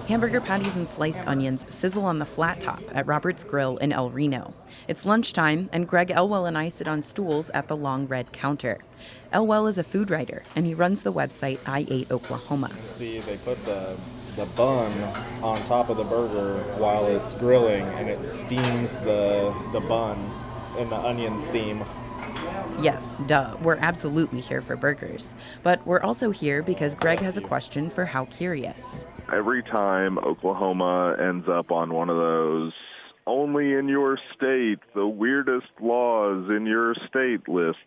Hamburger patties and sliced onions sizzle on the flat top at Robert's Grill in El Reno. It's lunchtime, and Greg Elwell and I sit on stools at the long red counter. Elwell is a food writer, and he runs the website I Ate Oklahoma. See, they put the bun on top of the burger while it's grilling, and it steams the bun in the onion steam. Yes, duh, we're absolutely here for burgers. But we're also here because Greg has a question for How Curious. Every time Oklahoma ends up on one of those only in your state, the weirdest laws in your state list,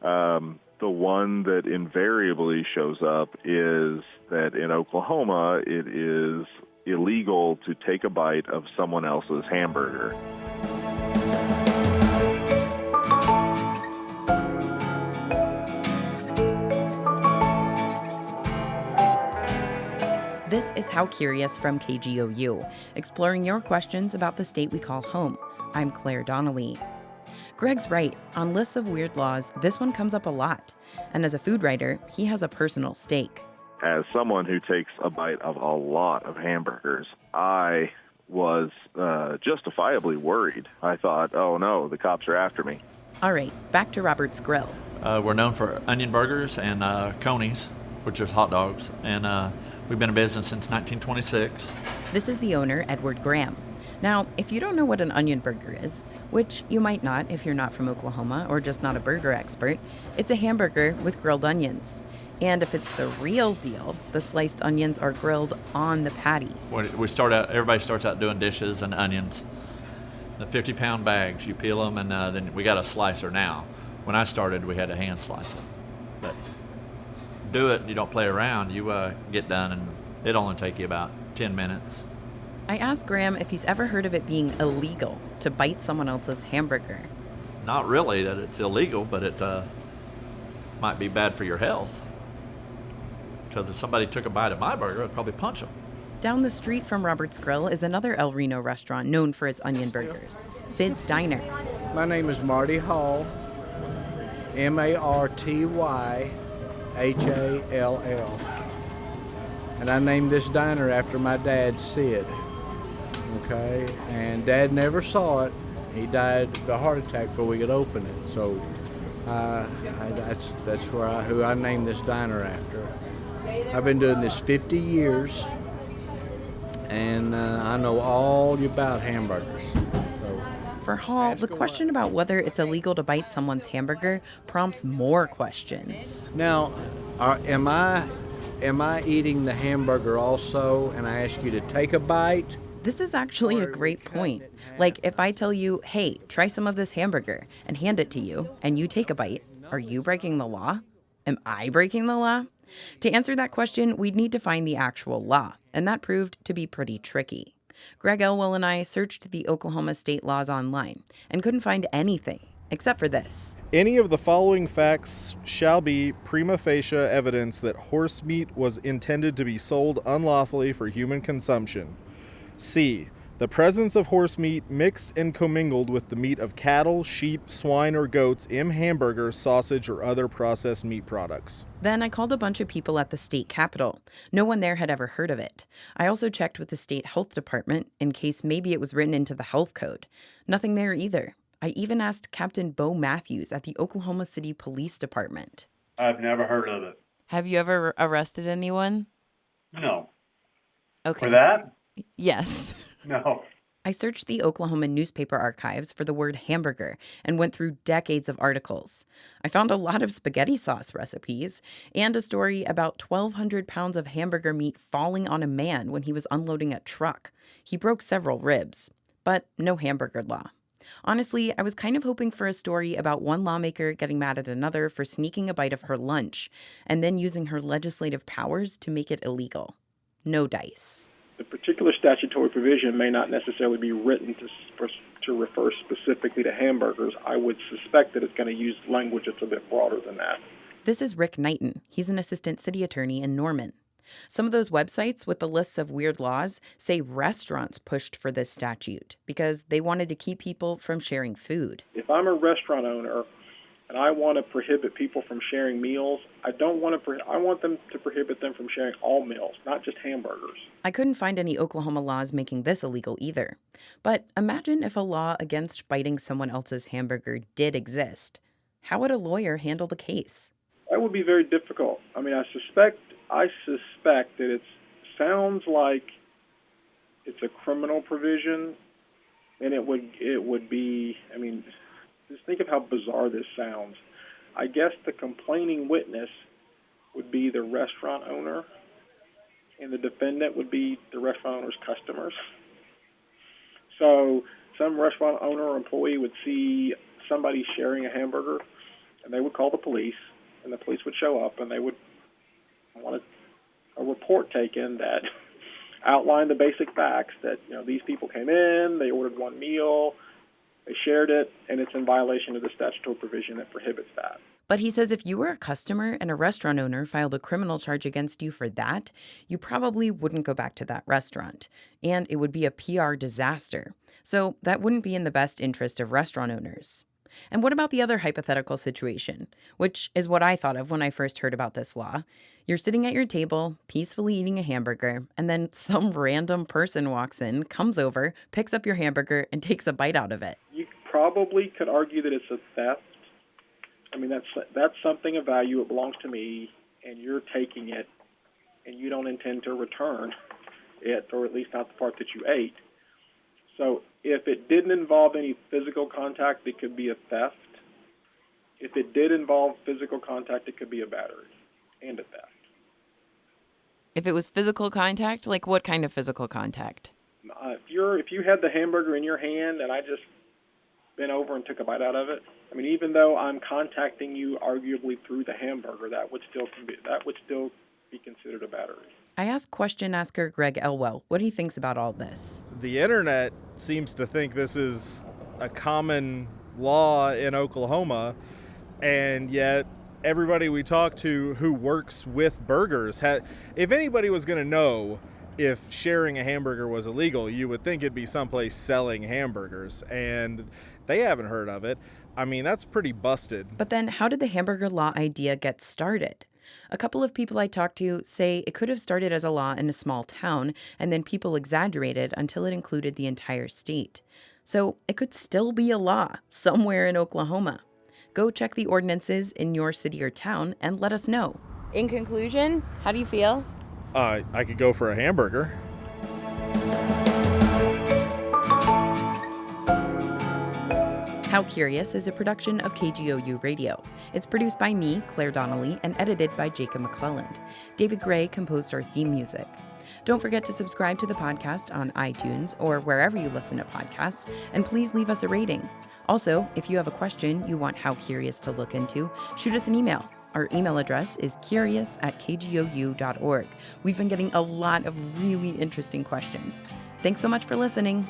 the one that invariably shows up is that in Oklahoma it is illegal to take a bite of someone else's hamburger. This is How Curious from KGOU, exploring your questions about the state we call home. I'm Claire Donnelly. Greg's right. On lists of weird laws, this one comes up a lot. And as a food writer, he has a personal stake. As someone who takes a bite of a lot of hamburgers, I was justifiably worried. I thought, oh no, the cops are after me. All right, back to Robert's Grill. We're known for onion burgers and conies, which is hot dogs, and we've been in business since 1926. This is the owner, Edward Graham. Now, if you don't know what an onion burger is, which you might not if you're not from Oklahoma or just not a burger expert, it's a hamburger with grilled onions. And if it's the real deal, the sliced onions are grilled on the patty. Everybody starts out doing dishes and onions. The 50-pound bags, you peel them, and then we got a slicer now. When I started, we had a hand slice it. But do it, you don't play around, you get done, and it only take you about 10 minutes. I asked Graham if he's ever heard of it being illegal to bite someone else's hamburger. Not really that it's illegal, but it might be bad for your health. Because if somebody took a bite of my burger, I'd probably punch them. Down the street from Robert's Grill is another El Reno restaurant known for its onion burgers, Sid's Diner. My name is Marty Hall, MartyHall. And I named this diner after my dad, Sid. Okay, and Dad never saw it. He died of a heart attack before we could open it. So that's who I named this diner after. I've been doing this 50 years, and I know all about hamburgers. For Hall, the question about whether it's illegal to bite someone's hamburger prompts more questions. Now, am I eating the hamburger also, and I ask you to take a bite? This is actually a great point. Like, if I tell you, hey, try some of this hamburger, and hand it to you, and you take a bite, are you breaking the law? Am I breaking the law? To answer that question, we'd need to find the actual law, and that proved to be pretty tricky. Greg Elwell and I searched the Oklahoma state laws online and couldn't find anything except for this. Any of the following facts shall be prima facie evidence that horse meat was intended to be sold unlawfully for human consumption. C. The presence of horse meat mixed and commingled with the meat of cattle, sheep, swine, or goats in hamburger, sausage, or other processed meat products. Then I called a bunch of people at the state capitol. No one there had ever heard of it. I also checked with the state health department in case maybe it was written into the health code. Nothing there either. I even asked Captain Bo Matthews at the Oklahoma City Police Department. I've never heard of it. Have you ever arrested anyone? No. Okay. For that? Yes. No. I searched the Oklahoma newspaper archives for the word hamburger and went through decades of articles. I found a lot of spaghetti sauce recipes and a story about 1,200 pounds of hamburger meat falling on a man when he was unloading a truck. He broke several ribs, but no hamburger law. Honestly, I was kind of hoping for a story about one lawmaker getting mad at another for sneaking a bite of her lunch and then using her legislative powers to make it illegal. No dice. The particular statutory provision may not necessarily be written to refer specifically to hamburgers. I would suspect that it's going to use language that's a bit broader than that. This is Rick Knighton. He's an assistant city attorney in Norman. Some of those websites with the lists of weird laws say restaurants pushed for this statute because they wanted to keep people from sharing food. If I'm a restaurant owner and I want to prohibit people from sharing meals, I want them to prohibit them from sharing all meals, not just hamburgers. I couldn't find any Oklahoma laws making this illegal either. But imagine if a law against biting someone else's hamburger did exist. How would a lawyer handle the case? That would be very difficult. I mean, I suspect that it sounds like it's a criminal provision, and it would be. I mean, just think of how bizarre this sounds. I guess the complaining witness would be the restaurant owner, and the defendant would be the restaurant owner's customers. So some restaurant owner or employee would see somebody sharing a hamburger, and they would call the police, and the police would show up, and they would want a report taken that outlined the basic facts that, these people came in, they ordered one meal, they shared it, and it's in violation of the statutory provision that prohibits that. But he says if you were a customer and a restaurant owner filed a criminal charge against you for that, you probably wouldn't go back to that restaurant. And it would be a PR disaster. So that wouldn't be in the best interest of restaurant owners. And what about the other hypothetical situation, which is what I thought of when I first heard about this law? You're sitting at your table, peacefully eating a hamburger, and then some random person walks in, comes over, picks up your hamburger, and takes a bite out of it. You probably could argue that it's a theft. I mean, that's something of value. It belongs to me, and you're taking it, and you don't intend to return it, or at least not the part that you ate. So if it didn't involve any physical contact, it could be a theft. If it did involve physical contact, it could be a battery and a theft. If it was physical contact, like what kind of physical contact? If you had the hamburger in your hand and I just bent over and took a bite out of it, I mean, even though I'm contacting you arguably through the hamburger, that would still be considered a battery. I asked question asker Greg Elwell what he thinks about all this. The internet seems to think this is a common law in Oklahoma, and yet everybody we talk to who works with burgers, if anybody was going to know if sharing a hamburger was illegal, you would think it'd be someplace selling hamburgers, and they haven't heard of it. I mean, that's pretty busted. But then how did the hamburger law idea get started? A couple of people I talked to say it could have started as a law in a small town, and then people exaggerated until it included the entire state. So it could still be a law somewhere in Oklahoma. Go check the ordinances in your city or town and let us know. In conclusion, how do you feel? I could go for a hamburger. How Curious is a production of KGOU Radio. It's produced by me, Claire Donnelly, and edited by Jacob McClelland. David Gray composed our theme music. Don't forget to subscribe to the podcast on iTunes or wherever you listen to podcasts, and please leave us a rating. Also, if you have a question you want How Curious to look into, shoot us an email. Our email address is curious@kgou.org. We've been getting a lot of really interesting questions. Thanks so much for listening.